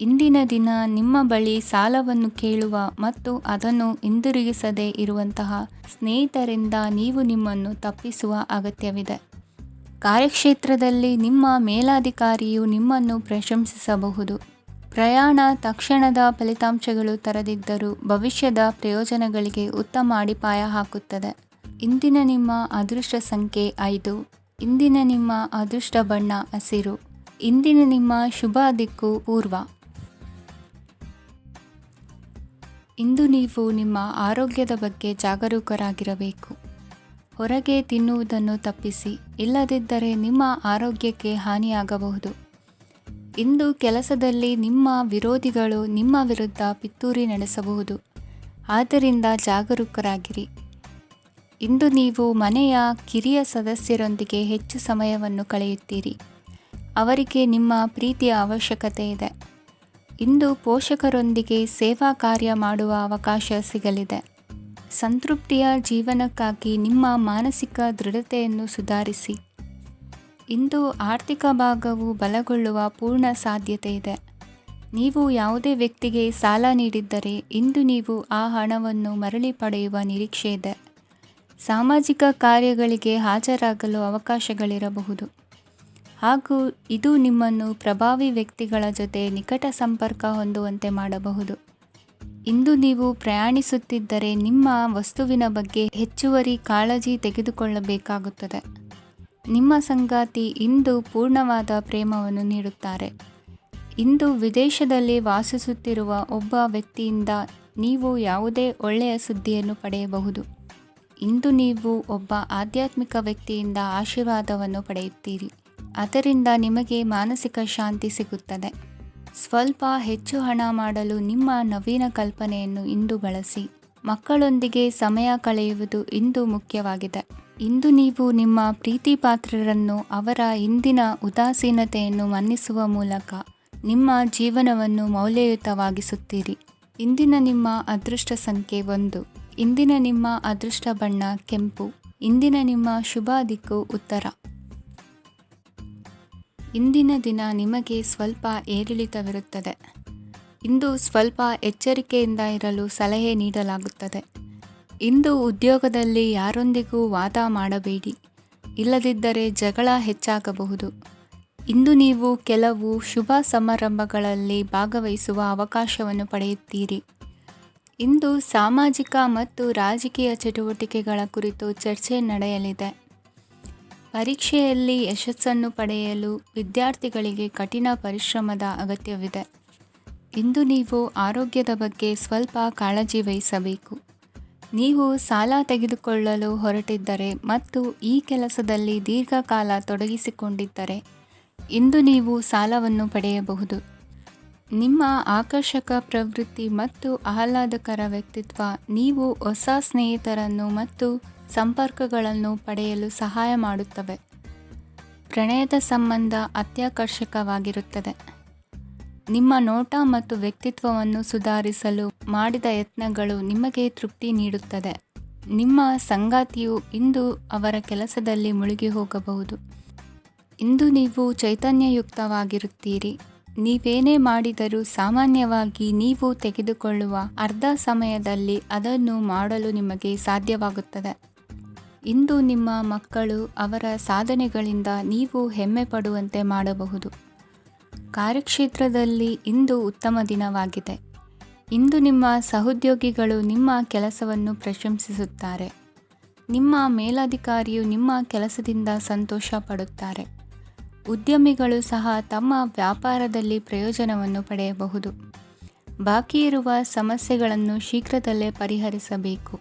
ಇಂದಿನ ದಿನ ನಿಮ್ಮ ಬಳಿ ಸಾಲವನ್ನು ಕೇಳುವ ಮತ್ತು ಅದನ್ನು ಹಿಂದಿರುಗಿಸದೇ ಇರುವಂತಹ ಸ್ನೇಹಿತರಿಂದ ನೀವು ನಿಮ್ಮನ್ನು ತಪ್ಪಿಸುವ ಅಗತ್ಯವಿದೆ. ಕಾರ್ಯಕ್ಷೇತ್ರದಲ್ಲಿ ನಿಮ್ಮ ಮೇಲಾಧಿಕಾರಿಯು ನಿಮ್ಮನ್ನು ಪ್ರಶಂಸಿಸಬಹುದು. ಪ್ರಯಾಣ ತಕ್ಷಣದ ಫಲಿತಾಂಶಗಳು ತರದಿದ್ದರೂ ಭವಿಷ್ಯದ ಪ್ರಯೋಜನಗಳಿಗೆ ಉತ್ತಮ ಅಡಿಪಾಯ ಹಾಕುತ್ತದೆ. ಇಂದಿನ ನಿಮ್ಮ ಅದೃಷ್ಟ ಸಂಖ್ಯೆ 5. ಇಂದಿನ ನಿಮ್ಮ ಅದೃಷ್ಟ ಬಣ್ಣ ಹಸಿರು. ಇಂದಿನ ನಿಮ್ಮ ಶುಭ ದಿಕ್ಕು ಪೂರ್ವ. ಇಂದು ನೀವು ನಿಮ್ಮ ಆರೋಗ್ಯದ ಬಗ್ಗೆ ಜಾಗರೂಕರಾಗಿರಬೇಕು. ಹೊರಗೆ ತಿನ್ನುವುದನ್ನು ತಪ್ಪಿಸಿ, ಇಲ್ಲದಿದ್ದರೆ ನಿಮ್ಮ ಆರೋಗ್ಯಕ್ಕೆ ಹಾನಿಯಾಗಬಹುದು. ಇಂದು ಕೆಲಸದಲ್ಲಿ ನಿಮ್ಮ ವಿರೋಧಿಗಳು ನಿಮ್ಮ ವಿರುದ್ಧ ಪಿತೂರಿ ನಡೆಸಬಹುದು. ಆದ್ದರಿಂದ ಜಾಗರೂಕರಾಗಿರಿ. ಇಂದು ನೀವು ಮನೆಯ ಕಿರಿಯ ಸದಸ್ಯರೊಂದಿಗೆ ಹೆಚ್ಚು ಸಮಯವನ್ನು ಕಳೆಯುತ್ತೀರಿ. ಅವರಿಗೆ ನಿಮ್ಮ ಪ್ರೀತಿಯ ಅವಶ್ಯಕತೆ ಇದೆ. ಇಂದು ಪೋಷಕರೊಂದಿಗೆ ಸೇವಾ ಕಾರ್ಯ ಮಾಡುವ ಅವಕಾಶ ಸಿಗಲಿದೆ. ಸಂತೃಪ್ತಿಯ ಜೀವನಕ್ಕಾಗಿ ನಿಮ್ಮ ಮಾನಸಿಕ ದೃಢತೆಯನ್ನು ಸುಧಾರಿಸಿ. ಇಂದು ಆರ್ಥಿಕ ಭಾಗವು ಬಲಗೊಳ್ಳುವ ಪೂರ್ಣ ಸಾಧ್ಯತೆ ಇದೆ. ನೀವು ಯಾವುದೇ ವ್ಯಕ್ತಿಗೆ ಸಾಲ ನೀಡಿದ್ದರೆ ಇಂದು ನೀವು ಆ ಹಣವನ್ನು ಮರಳಿ ಪಡೆಯುವ ನಿರೀಕ್ಷೆ ಇದೆ. ಸಾಮಾಜಿಕ ಕಾರ್ಯಗಳಿಗೆ ಹಾಜರಾಗಲು ಅವಕಾಶಗಳಿರಬಹುದು ಹಾಗೂ ಇದು ನಿಮ್ಮನ್ನು ಪ್ರಭಾವಿ ವ್ಯಕ್ತಿಗಳ ಜೊತೆ ನಿಕಟ ಸಂಪರ್ಕ ಹೊಂದುವಂತೆ ಮಾಡಬಹುದು. ಇಂದು ನೀವು ಪ್ರಯಾಣಿಸುತ್ತಿದ್ದರೆ ನಿಮ್ಮ ವಸ್ತುವಿನ ಬಗ್ಗೆ ಹೆಚ್ಚುವರಿ ಕಾಳಜಿ ತೆಗೆದುಕೊಳ್ಳಬೇಕಾಗುತ್ತದೆ. ನಿಮ್ಮ ಸಂಗಾತಿ ಇಂದು ಪೂರ್ಣವಾದ ಪ್ರೇಮವನ್ನು ನೀಡುತ್ತಾರೆ. ಇಂದು ವಿದೇಶದಲ್ಲಿ ವಾಸಿಸುತ್ತಿರುವ ಒಬ್ಬ ವ್ಯಕ್ತಿಯಿಂದ ನೀವು ಯಾವುದೇ ಒಳ್ಳೆಯ ಸುದ್ದಿಯನ್ನು ಪಡೆಯಬಹುದು. ಇಂದು ನೀವು ಒಬ್ಬ ಆಧ್ಯಾತ್ಮಿಕ ವ್ಯಕ್ತಿಯಿಂದ ಆಶೀರ್ವಾದವನ್ನು ಪಡೆಯುತ್ತೀರಿ. ಅದರಿಂದ ನಿಮಗೆ ಮಾನಸಿಕ ಶಾಂತಿ ಸಿಗುತ್ತದೆ. ಸ್ವಲ್ಪ ಹೆಚ್ಚು ಹಣ ಮಾಡಲು ನಿಮ್ಮ ನವೀನ ಕಲ್ಪನೆಯನ್ನು ಇಂದು ಬಳಸಿ. ಮಕ್ಕಳೊಂದಿಗೆ ಸಮಯ ಕಳೆಯುವುದು ಇಂದು ಮುಖ್ಯವಾಗಿದೆ. ಇಂದು ನೀವು ನಿಮ್ಮ ಪ್ರೀತಿ ಪಾತ್ರರನ್ನು ಅವರ ಇಂದಿನ ಉದಾಸೀನತೆಯನ್ನು ಮನ್ನಿಸುವ ಮೂಲಕ ನಿಮ್ಮ ಜೀವನವನ್ನು ಮೌಲ್ಯಯುತವಾಗಿಸುತ್ತೀರಿ. ಇಂದಿನ ನಿಮ್ಮ ಅದೃಷ್ಟ ಸಂಖ್ಯೆ 1. ಇಂದಿನ ನಿಮ್ಮ ಅದೃಷ್ಟ ಬಣ್ಣ ಕೆಂಪು. ಇಂದಿನ ನಿಮ್ಮ ಶುಭ ದಿಕ್ಕು ಉತ್ತರ. ಇಂದಿನ ದಿನ ನಿಮಗೆ ಸ್ವಲ್ಪ ಏರಿಳಿತವಿರುತ್ತದೆ. ಇಂದು ಸ್ವಲ್ಪ ಎಚ್ಚರಿಕೆಯಿಂದ ಇರಲು ಸಲಹೆ ನೀಡಲಾಗುತ್ತದೆ. ಇಂದು ಉದ್ಯೋಗದಲ್ಲಿ ಯಾರೊಂದಿಗೂ ವಾದ ಮಾಡಬೇಡಿ, ಇಲ್ಲದಿದ್ದರೆ ಜಗಳ ಹೆಚ್ಚಾಗಬಹುದು. ಇಂದು ನೀವು ಕೆಲವು ಶುಭ ಸಮಾರಂಭಗಳಲ್ಲಿ ಭಾಗವಹಿಸುವ ಅವಕಾಶವನ್ನು ಪಡೆಯುತ್ತೀರಿ. ಇಂದು ಸಾಮಾಜಿಕ ಮತ್ತು ರಾಜಕೀಯ ಚಟುವಟಿಕೆಗಳ ಕುರಿತು ಚರ್ಚೆ ನಡೆಯಲಿದೆ. ಪರೀಕ್ಷೆಯಲ್ಲಿ ಯಶಸ್ಸನ್ನು ಪಡೆಯಲು ವಿದ್ಯಾರ್ಥಿಗಳಿಗೆ ಕಠಿಣ ಪರಿಶ್ರಮದ ಅಗತ್ಯವಿದೆ. ಇಂದು ನೀವು ಆರೋಗ್ಯದ ಬಗ್ಗೆ ಸ್ವಲ್ಪ ಕಾಳಜಿ ವಹಿಸಬೇಕು. ನೀವು ಸಾಲ ತೆಗೆದುಕೊಳ್ಳಲು ಹೊರಟಿದ್ದರೆ ಮತ್ತು ಈ ಕೆಲಸದಲ್ಲಿ ದೀರ್ಘಕಾಲ ತೊಡಗಿಸಿಕೊಂಡಿದ್ದರೆ ಇಂದು ನೀವು ಸಾಲವನ್ನು ಪಡೆಯಬಹುದು. ನಿಮ್ಮ ಆಕರ್ಷಕ ಪ್ರವೃತ್ತಿ ಮತ್ತು ಆಹ್ಲಾದಕರ ವ್ಯಕ್ತಿತ್ವ ನೀವು ಹೊಸ ಸ್ನೇಹಿತರನ್ನು ಮತ್ತು ಸಂಪರ್ಕಗಳನ್ನು ಪಡೆಯಲು ಸಹಾಯ ಮಾಡುತ್ತವೆ. ಪ್ರಣಯದ ಸಂಬಂಧ ಅತ್ಯಾಕರ್ಷಕವಾಗಿರುತ್ತದೆ. ನಿಮ್ಮ ನೋಟ ಮತ್ತು ವ್ಯಕ್ತಿತ್ವವನ್ನು ಸುಧಾರಿಸಲು ಮಾಡಿದ ಯತ್ನಗಳು ನಿಮಗೆ ತೃಪ್ತಿ ನೀಡುತ್ತದೆ. ನಿಮ್ಮ ಸಂಗಾತಿಯು ಇಂದು ಅವರ ಕೆಲಸದಲ್ಲಿ ಮುಳುಗಿ ಹೋಗಬಹುದು. ಇಂದು ನೀವು ಚೈತನ್ಯಯುಕ್ತವಾಗಿರುತ್ತೀರಿ. ನೀವೇನೇ ಮಾಡಿದರೂ ಸಾಮಾನ್ಯವಾಗಿ ನೀವು ತೆಗೆದುಕೊಳ್ಳುವ ಅರ್ಧ ಸಮಯದಲ್ಲಿ ಅದನ್ನು ಮಾಡಲು ನಿಮಗೆ ಸಾಧ್ಯವಾಗುತ್ತದೆ. ಇಂದು ನಿಮ್ಮ ಮಕ್ಕಳು ಅವರ ಸಾಧನೆಗಳಿಂದ ನೀವು ಹೆಮ್ಮೆ ಪಡುವಂತೆ ಮಾಡಬಹುದು. ಕಾರ್ಯಕ್ಷೇತ್ರದಲ್ಲಿ ಇಂದು ಉತ್ತಮ ದಿನವಾಗಿದೆ. ಇಂದು ನಿಮ್ಮ ಸಹೋದ್ಯೋಗಿಗಳು ನಿಮ್ಮ ಕೆಲಸವನ್ನು ಪ್ರಶಂಸಿಸುತ್ತಾರೆ. ನಿಮ್ಮ ಮೇಲಧಿಕಾರಿಯು ನಿಮ್ಮ ಕೆಲಸದಿಂದ ಸಂತೋಷ ಪಡುತ್ತಾರೆ. ಉದ್ಯಮಿಗಳು ಸಹ ತಮ್ಮ ವ್ಯಾಪಾರದಲ್ಲಿ ಪ್ರಯೋಜನವನ್ನು ಪಡೆಯಬಹುದು. ಬಾಕಿ ಇರುವ ಸಮಸ್ಯೆಗಳನ್ನು ಶೀಘ್ರದಲ್ಲೇ ಪರಿಹರಿಸಬೇಕು.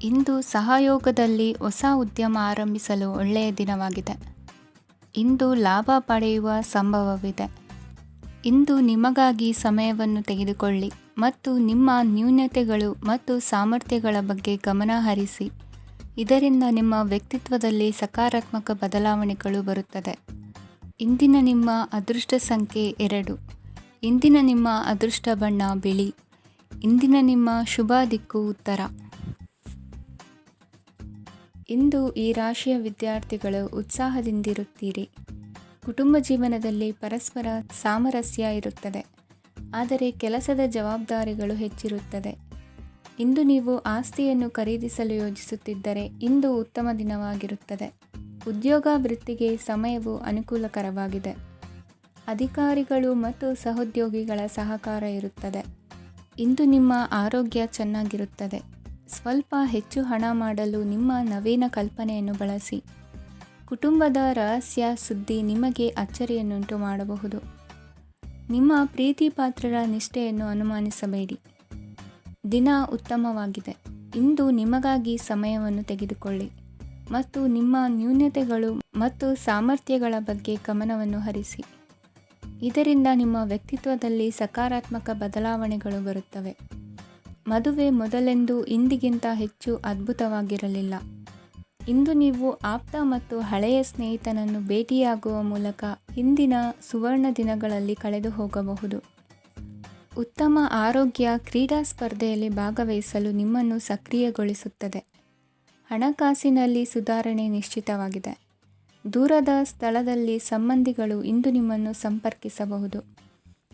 ಇಂದು ಸಹಯೋಗದಲ್ಲಿ ಹೊಸ ಉದ್ಯಮ ಆರಂಭಿಸಲು ಒಳ್ಳೆಯ ದಿನವಾಗಿದೆ. ಇಂದು ಲಾಭ ಪಡೆಯುವ ಸಂಭವವಿದೆ. ಇಂದು ನಿಮಗಾಗಿ ಸಮಯವನ್ನು ತೆಗೆದುಕೊಳ್ಳಿ ಮತ್ತು ನಿಮ್ಮ ನ್ಯೂನತೆಗಳು ಮತ್ತು ಸಾಮರ್ಥ್ಯಗಳ ಬಗ್ಗೆ ಗಮನ ಹರಿಸಿ. ಇದರಿಂದ ನಿಮ್ಮ ವ್ಯಕ್ತಿತ್ವದಲ್ಲಿ ಸಕಾರಾತ್ಮಕ ಬದಲಾವಣೆಗಳು ಬರುತ್ತದೆ. ಇಂದಿನ ನಿಮ್ಮ ಅದೃಷ್ಟ ಸಂಖ್ಯೆ 2. ಇಂದಿನ ನಿಮ್ಮ ಅದೃಷ್ಟ ಬಣ್ಣ ಬಿಳಿ. ಇಂದಿನ ನಿಮ್ಮ ಶುಭ ದಿಕ್ಕು ಉತ್ತರ. ಇಂದು ಈ ರಾಶಿಯ ವಿದ್ಯಾರ್ಥಿಗಳು ಉತ್ಸಾಹದಿಂದಿರುತ್ತೀರಿ. ಕುಟುಂಬ ಜೀವನದಲ್ಲಿ ಪರಸ್ಪರ ಸಾಮರಸ್ಯ ಇರುತ್ತದೆ, ಆದರೆ ಕೆಲಸದ ಜವಾಬ್ದಾರಿಗಳು ಹೆಚ್ಚಿರುತ್ತದೆ. ಇಂದು ನೀವು ಆಸ್ತಿಯನ್ನು ಖರೀದಿಸಲು ಯೋಜಿಸುತ್ತಿದ್ದರೆ ಇಂದು ಉತ್ತಮ ದಿನವಾಗಿರುತ್ತದೆ. ಉದ್ಯೋಗ ವೃತ್ತಿಗೆ ಸಮಯವು ಅನುಕೂಲಕರವಾಗಿದೆ. ಅಧಿಕಾರಿಗಳು ಮತ್ತು ಸಹೋದ್ಯೋಗಿಗಳ ಸಹಕಾರ ಇರುತ್ತದೆ. ಇಂದು ನಿಮ್ಮ ಆರೋಗ್ಯ ಚೆನ್ನಾಗಿರುತ್ತದೆ. ಸ್ವಲ್ಪ ಹೆಚ್ಚು ಹಣ ಮಾಡಲು ನಿಮ್ಮ ನವೀನ ಕಲ್ಪನೆಯನ್ನು ಬಳಸಿ. ಕುಟುಂಬದ ರಹಸ್ಯ ಸುದ್ದಿ ನಿಮಗೆ ಅಚ್ಚರಿಯನ್ನುಂಟು ಮಾಡಬಹುದು. ನಿಮ್ಮ ಪ್ರೀತಿ ಪಾತ್ರರ ನಿಷ್ಠೆಯನ್ನು ಅನುಮಾನಿಸಬೇಡಿ. ದಿನ ಉತ್ತಮವಾಗಿದೆ. ಇಂದು ನಿಮಗಾಗಿ ಸಮಯವನ್ನು ತೆಗೆದುಕೊಳ್ಳಿ ಮತ್ತು ನಿಮ್ಮ ನ್ಯೂನತೆಗಳು ಮತ್ತು ಸಾಮರ್ಥ್ಯಗಳ ಬಗ್ಗೆ ಗಮನವನ್ನು ಹರಿಸಿ. ಇದರಿಂದ ನಿಮ್ಮ ವ್ಯಕ್ತಿತ್ವದಲ್ಲಿ ಸಕಾರಾತ್ಮಕ ಬದಲಾವಣೆಗಳು ಬರುತ್ತವೆ. ಮದುವೆ ಮೊದಲೆಂದೂ ಇಂದಿಗಿಂತ ಹೆಚ್ಚು ಅದ್ಭುತವಾಗಿರಲಿಲ್ಲ. ಇಂದು ನೀವು ಆಪ್ತ ಮತ್ತು ಹಳೆಯ ಸ್ನೇಹಿತನನ್ನು ಭೇಟಿಯಾಗುವ ಮೂಲಕ ಹಿಂದಿನ ಸುವರ್ಣ ದಿನಗಳಲ್ಲಿ ಕಳೆದು ಹೋಗಬಹುದು. ಉತ್ತಮ ಆರೋಗ್ಯ ಕ್ರೀಡಾ ಸ್ಪರ್ಧೆಯಲ್ಲಿ ಭಾಗವಹಿಸಲು ನಿಮ್ಮನ್ನು ಸಕ್ರಿಯಗೊಳಿಸುತ್ತದೆ. ಹಣಕಾಸಿನಲ್ಲಿ ಸುಧಾರಣೆ ನಿಶ್ಚಿತವಾಗಿದೆ. ದೂರದ ಸ್ಥಳದಲ್ಲಿ ಸಂಬಂಧಿಗಳು ಇಂದು ನಿಮ್ಮನ್ನು ಸಂಪರ್ಕಿಸಬಹುದು.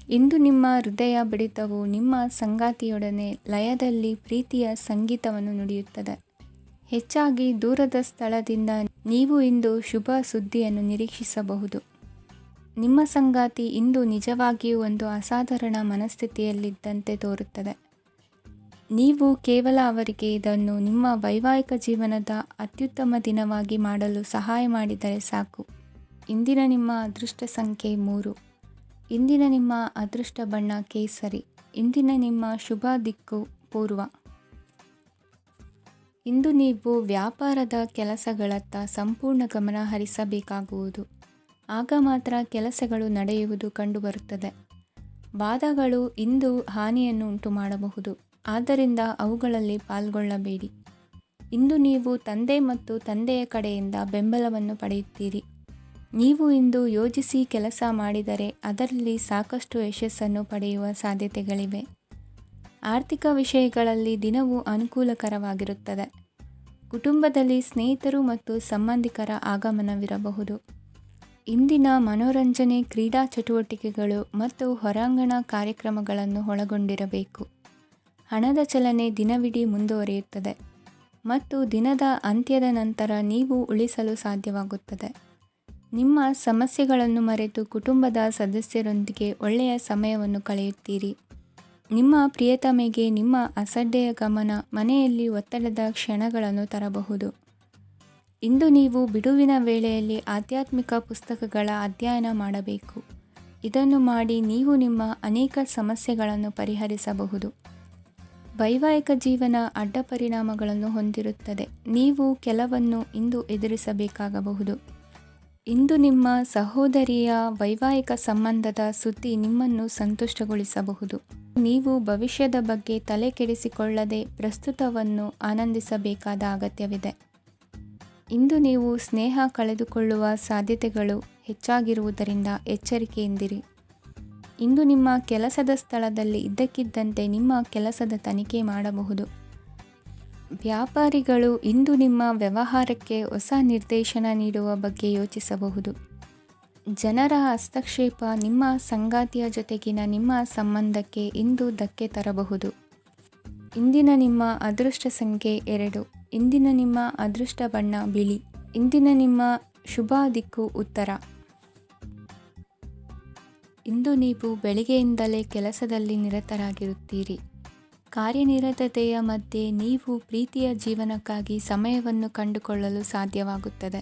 ಇಂದು ನಿಮ್ಮ ಹೃದಯ ಬಡಿತವು ನಿಮ್ಮ ಸಂಗಾತಿಯೊಡನೆ ಲಯದಲ್ಲಿ ಪ್ರೀತಿಯ ಸಂಗೀತವನ್ನು ನುಡಿಯುತ್ತದೆ. ಹೆಚ್ಚಾಗಿ ದೂರದ ಸ್ಥಳದಿಂದ ನೀವು ಇಂದು ಶುಭ ಸುದ್ದಿಯನ್ನು ನಿರೀಕ್ಷಿಸಬಹುದು. ನಿಮ್ಮ ಸಂಗಾತಿ ಇಂದು ನಿಜವಾಗಿಯೂ ಒಂದು ಅಸಾಧಾರಣ ಮನಸ್ಥಿತಿಯಲ್ಲಿದ್ದಂತೆ ತೋರುತ್ತದೆ. ನೀವು ಕೇವಲ ಅವರಿಗೆ ಇದನ್ನು ನಿಮ್ಮ ವೈವಾಹಿಕ ಜೀವನದ ಅತ್ಯುತ್ತಮ ದಿನವಾಗಿ ಮಾಡಲು ಸಹಾಯ ಮಾಡಿದರೆ ಸಾಕು. ಇಂದಿನ ನಿಮ್ಮ ಅದೃಷ್ಟ ಸಂಖ್ಯೆ 3. ಇಂದಿನ ನಿಮ್ಮ ಅದೃಷ್ಟ ಬಣ್ಣ ಕೇಸರಿ. ಇಂದಿನ ನಿಮ್ಮ ಶುಭ ದಿಕ್ಕು ಪೂರ್ವ. ಇಂದು ನೀವು ವ್ಯಾಪಾರದ ಕೆಲಸಗಳತ್ತ ಸಂಪೂರ್ಣ ಗಮನ ಹರಿಸಬೇಕಾಗುವುದು. ಆಗ ಮಾತ್ರ ಕೆಲಸಗಳು ನಡೆಯುವುದು ಕಂಡುಬರುತ್ತದೆ. ವಾದಗಳು ಇಂದು ಹಾನಿಯನ್ನು ಉಂಟು ಮಾಡಬಹುದು. ಆದ್ದರಿಂದ ಅವುಗಳಲ್ಲಿ ಪಾಲ್ಗೊಳ್ಳಬೇಡಿ. ಇಂದು ನೀವು ತಂದೆ ಮತ್ತು ತಂದೆಯ ಕಡೆಯಿಂದ ಬೆಂಬಲವನ್ನು ಪಡೆಯುತ್ತೀರಿ. ನೀವು ಇಂದು ಯೋಜಿಸಿ ಕೆಲಸ ಮಾಡಿದರೆ ಅದರಲ್ಲಿ ಸಾಕಷ್ಟು ಯಶಸ್ಸನ್ನು ಪಡೆಯುವ ಸಾಧ್ಯತೆಗಳಿವೆ. ಆರ್ಥಿಕ ವಿಷಯಗಳಲ್ಲಿ ದಿನವೂ ಅನುಕೂಲಕರವಾಗಿರುತ್ತದೆ. ಕುಟುಂಬದಲ್ಲಿ ಸ್ನೇಹಿತರು ಮತ್ತು ಸಂಬಂಧಿಕರ ಆಗಮನವಿರಬಹುದು. ಇಂದಿನ ಮನೋರಂಜನೆ ಕ್ರೀಡಾ ಚಟುವಟಿಕೆಗಳು ಮತ್ತು ಹೊರಾಂಗಣ ಕಾರ್ಯಕ್ರಮಗಳನ್ನು ಒಳಗೊಂಡಿರಬೇಕು. ಹಣದ ಚಲನೆ ದಿನವಿಡೀ ಮುಂದುವರಿಯುತ್ತದೆ ಮತ್ತು ದಿನದ ಅಂತ್ಯದ ನಂತರ ನೀವು ಉಳಿಸಲು ಸಾಧ್ಯವಾಗುತ್ತದೆ. ನಿಮ್ಮ ಸಮಸ್ಯೆಗಳನ್ನು ಮರೆತು ಕುಟುಂಬದ ಸದಸ್ಯರೊಂದಿಗೆ ಒಳ್ಳೆಯ ಸಮಯವನ್ನು ಕಳೆಯುತ್ತೀರಿ. ನಿಮ್ಮ ಪ್ರಿಯತಮೆಗೆ ನಿಮ್ಮ ಅಸಡ್ಡೆಯ ಗಮನ ಮನೆಯಲ್ಲಿ ಒತ್ತಡದ ಕ್ಷಣಗಳನ್ನು ತರಬಹುದು. ಇಂದು ನೀವು ಬಿಡುವಿನ ವೇಳೆಯಲ್ಲಿ ಆಧ್ಯಾತ್ಮಿಕ ಪುಸ್ತಕಗಳ ಅಧ್ಯಯನ ಮಾಡಬೇಕು. ಇದನ್ನು ಮಾಡಿ ನೀವು ನಿಮ್ಮ ಅನೇಕ ಸಮಸ್ಯೆಗಳನ್ನು ಪರಿಹರಿಸಬಹುದು. ವೈವಾಹಿಕ ಜೀವನ ಅಡ್ಡ ಪರಿಣಾಮಗಳನ್ನು ಹೊಂದಿರುತ್ತದೆ. ನೀವು ಕೆಲವನ್ನು ಇಂದು ಎದುರಿಸಬೇಕಾಗಬಹುದು. ಇಂದು ನಿಮ್ಮ ಸಹೋದರಿಯ ವೈವಾಹಿಕ ಸಂಬಂಧದ ಸುದ್ದಿ ನಿಮ್ಮನ್ನು ಸಂತುಷ್ಟಗೊಳಿಸಬಹುದು. ನೀವು ಭವಿಷ್ಯದ ಬಗ್ಗೆ ತಲೆ ಕೆಡಿಸಿಕೊಳ್ಳದೆ ಪ್ರಸ್ತುತವನ್ನು ಆನಂದಿಸಬೇಕಾದ ಅಗತ್ಯವಿದೆ. ಇಂದು ನೀವು ಸ್ನೇಹ ಕಳೆದುಕೊಳ್ಳುವ ಸಾಧ್ಯತೆಗಳು ಹೆಚ್ಚಾಗಿರುವುದರಿಂದ ಎಚ್ಚರಿಕೆಯಿಂದಿರಿ. ಇಂದು ನಿಮ್ಮ ಕೆಲಸದ ಸ್ಥಳದಲ್ಲಿ ಇದ್ದಕ್ಕಿದ್ದಂತೆ ನಿಮ್ಮ ಕೆಲಸದ ತನಿಖೆ ಮಾಡಬಹುದು. ವ್ಯಾಪಾರಿಗಳು ಇಂದು ನಿಮ್ಮ ವ್ಯವಹಾರಕ್ಕೆ ಹೊಸ ನಿರ್ದೇಶನ ನೀಡುವ ಬಗ್ಗೆ ಯೋಚಿಸಬಹುದು. ಜನರ ಹಸ್ತಕ್ಷೇಪ ನಿಮ್ಮ ಸಂಗಾತಿಯ ಜೊತೆಗಿನ ನಿಮ್ಮ ಸಂಬಂಧಕ್ಕೆ ಇಂದು ಧಕ್ಕೆ ತರಬಹುದು. ಇಂದಿನ ನಿಮ್ಮ ಅದೃಷ್ಟ ಸಂಖ್ಯೆ 2. ಇಂದಿನ ನಿಮ್ಮ ಅದೃಷ್ಟ ಬಣ್ಣ ಬಿಳಿ. ಇಂದಿನ ನಿಮ್ಮ ಶುಭ ದಿಕ್ಕು ಉತ್ತರ. ಇಂದು ನೀವು ಬೆಳಿಗ್ಗೆಯಿಂದಲೇ ಕೆಲಸದಲ್ಲಿ ನಿರತರಾಗಿರುತ್ತೀರಿ. ಕಾರ್ಯನಿರತತೆಯ ಮಧ್ಯೆ ನೀವು ಪ್ರೀತಿಯ ಜೀವನಕ್ಕಾಗಿ ಸಮಯವನ್ನು ಕಂಡುಕೊಳ್ಳಲು ಸಾಧ್ಯವಾಗುತ್ತದೆ.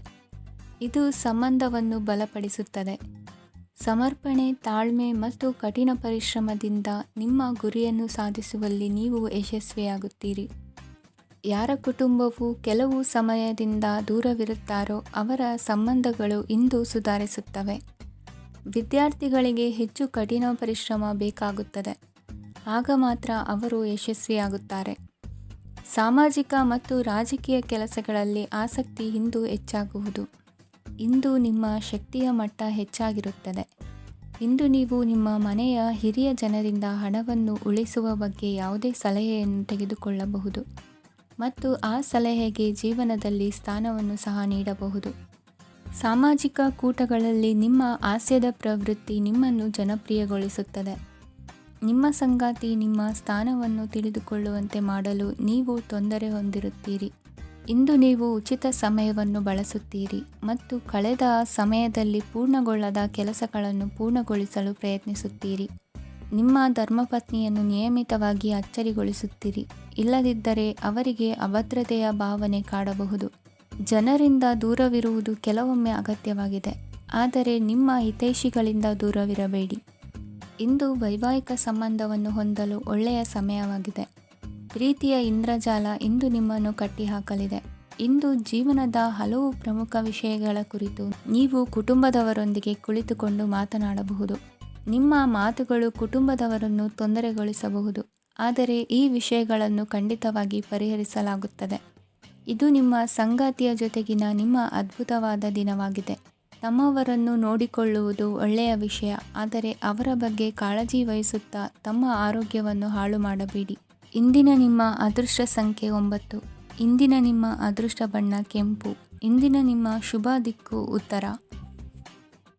ಇದು ಸಂಬಂಧವನ್ನು ಬಲಪಡಿಸುತ್ತದೆ. ಸಮರ್ಪಣೆ, ತಾಳ್ಮೆ ಮತ್ತು ಕಠಿಣ ಪರಿಶ್ರಮದಿಂದ ನಿಮ್ಮ ಗುರಿಯನ್ನು ಸಾಧಿಸುವಲ್ಲಿ ನೀವು ಯಶಸ್ವಿಯಾಗುತ್ತೀರಿ. ಯಾರ ಕುಟುಂಬವು ಕೆಲವು ಸಮಯದಿಂದ ದೂರವಿರುತ್ತಾರೋ ಅವರ ಸಂಬಂಧಗಳು ಇಂದು ಸುಧಾರಿಸುತ್ತವೆ. ವಿದ್ಯಾರ್ಥಿಗಳಿಗೆ ಹೆಚ್ಚು ಕಠಿಣ ಪರಿಶ್ರಮ ಬೇಕಾಗುತ್ತದೆ. ಆಗ ಮಾತ್ರ ಅವರು ಯಶಸ್ವಿಯಾಗುತ್ತಾರೆ. ಸಾಮಾಜಿಕ ಮತ್ತು ರಾಜಕೀಯ ಕೆಲಸಗಳಲ್ಲಿ ಆಸಕ್ತಿ ಇಂದು ಹೆಚ್ಚಾಗುವುದು. ಇಂದು ನಿಮ್ಮ ಶಕ್ತಿಯ ಮಟ್ಟ ಹೆಚ್ಚಾಗಿರುತ್ತದೆ. ಇಂದು ನೀವು ನಿಮ್ಮ ಮನೆಯ ಹಿರಿಯ ಜನರಿಂದ ಹಣವನ್ನು ಉಳಿಸುವ ಬಗ್ಗೆ ಯಾವುದೇ ಸಲಹೆಯನ್ನು ತೆಗೆದುಕೊಳ್ಳಬಹುದು ಮತ್ತು ಆ ಸಲಹೆಗೆ ಜೀವನದಲ್ಲಿ ಸ್ಥಾನವನ್ನು ಸಹ ನೀಡಬಹುದು. ಸಾಮಾಜಿಕ ಕೂಟಗಳಲ್ಲಿ ನಿಮ್ಮ ಹಾಸ್ಯದ ಪ್ರವೃತ್ತಿ ನಿಮ್ಮನ್ನು ಜನಪ್ರಿಯಗೊಳಿಸುತ್ತದೆ. ನಿಮ್ಮ ಸಂಗಾತಿ ನಿಮ್ಮ ಸ್ಥಾನವನ್ನು ತಿಳಿದುಕೊಳ್ಳುವಂತೆ ಮಾಡಲು ನೀವು ತೊಂದರೆ ಹೊಂದಿರುತ್ತೀರಿ. ಇಂದು ನೀವು ಉಚಿತ ಸಮಯವನ್ನು ಬಳಸುತ್ತೀರಿ ಮತ್ತು ಕಳೆದ ಸಮಯದಲ್ಲಿ ಪೂರ್ಣಗೊಳ್ಳದ ಕೆಲಸಗಳನ್ನು ಪೂರ್ಣಗೊಳಿಸಲು ಪ್ರಯತ್ನಿಸುತ್ತೀರಿ. ನಿಮ್ಮ ಧರ್ಮಪತ್ನಿಯನ್ನು ನಿಯಮಿತವಾಗಿ ಅಚ್ಚರಿಗೊಳಿಸುತ್ತೀರಿ. ಇಲ್ಲದಿದ್ದರೆ ಅವರಿಗೆ ಅಭದ್ರತೆಯ ಭಾವನೆ ಕಾಡಬಹುದು. ಜನರಿಂದ ದೂರವಿರುವುದು ಕೆಲವೊಮ್ಮೆ ಅಗತ್ಯವಾಗಿದೆ, ಆದರೆ ನಿಮ್ಮ ಹಿತೈಷಿಗಳಿಂದ ದೂರವಿರಬೇಡಿ. ಇಂದು ವೈವಾಹಿಕ ಸಂಬಂಧವನ್ನು ಹೊಂದಲು ಒಳ್ಳೆಯ ಸಮಯವಾಗಿದೆ. ಪ್ರೀತಿಯ ಇಂದ್ರಜಾಲ ಇಂದು ನಿಮ್ಮನ್ನು ಕಟ್ಟಿಹಾಕಲಿದೆ. ಇಂದು ಜೀವನದ ಹಲವು ಪ್ರಮುಖ ವಿಷಯಗಳ ಕುರಿತು ನೀವು ಕುಟುಂಬದವರೊಂದಿಗೆ ಕುಳಿತುಕೊಂಡು ಮಾತನಾಡಬಹುದು. ನಿಮ್ಮ ಮಾತುಗಳು ಕುಟುಂಬದವರನ್ನು ತೊಂದರೆಗೊಳಿಸಬಹುದು, ಆದರೆ ಈ ವಿಷಯಗಳನ್ನು ಖಂಡಿತವಾಗಿ ಪರಿಹರಿಸಲಾಗುತ್ತದೆ. ಇದು ನಿಮ್ಮ ಸಂಗಾತಿಯ ಜೊತೆಗಿನ ನಿಮ್ಮ ಅದ್ಭುತವಾದ ದಿನವಾಗಿದೆ. ತಮ್ಮವರನ್ನು ನೋಡಿಕೊಳ್ಳುವುದು ಒಳ್ಳೆಯ ವಿಷಯ, ಆದರೆ ಅವರ ಬಗ್ಗೆ ಕಾಳಜಿ ವಹಿಸುತ್ತಾ ತಮ್ಮ ಆರೋಗ್ಯವನ್ನು ಹಾಳು ಮಾಡಬೇಡಿ. ಇಂದಿನ ನಿಮ್ಮ ಅದೃಷ್ಟ ಸಂಖ್ಯೆ 9. ಇಂದಿನ ನಿಮ್ಮ ಅದೃಷ್ಟ ಬಣ್ಣ ಕೆಂಪು. ಇಂದಿನ ನಿಮ್ಮ ಶುಭ ದಿಕ್ಕು ಉತ್ತರ.